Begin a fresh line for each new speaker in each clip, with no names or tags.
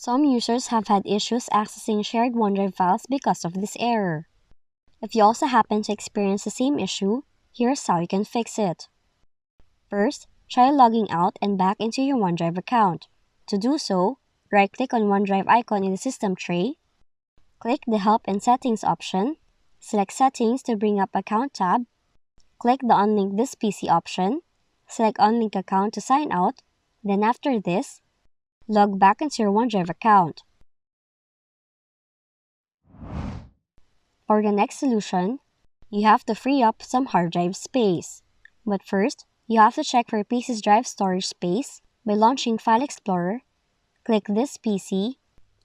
Some users have had issues accessing shared OneDrive files because of this error. If you also happen to experience the same issue, here's how you can fix it. First, try logging out and back into your OneDrive account. To do so, right-click on OneDrive icon in the system tray, click the Help and Settings option, select Settings to bring up Account tab, click the Unlink this PC option, select Unlink Account to sign out, then after this, log back into your OneDrive account. For the next solution, you have to free up some hard drive space. But first, you have to check for your PC's drive storage space by launching File Explorer. Click this PC,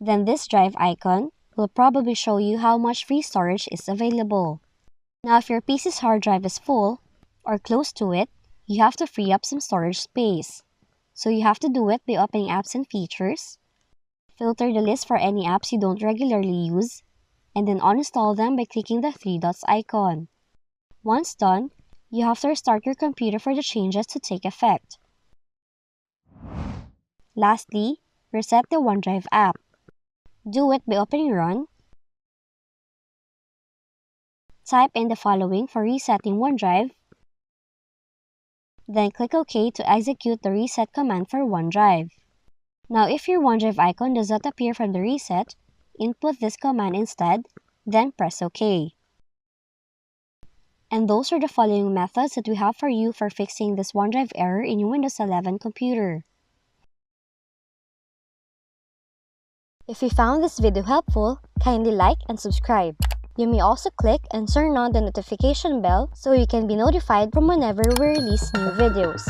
then this drive icon will probably show you how much free storage is available. Now if your PC's hard drive is full, or close to it, you have to free up some storage space. So you have to do it by opening Apps and Features, filter the list for any apps you don't regularly use, and then uninstall them by clicking the three dots icon. Once done, you have to restart your computer for the changes to take effect. Lastly, reset the OneDrive app. Do it by opening Run. Type in the following for resetting OneDrive. Then click OK to execute the reset command for OneDrive. Now if your OneDrive icon does not appear from the reset, input this command instead, then press OK. And those are the following methods that we have for you for fixing this OneDrive error in your Windows 11 computer. If you found this video helpful, kindly like and subscribe. You may also click and turn on the notification bell so you can be notified from whenever we release new videos.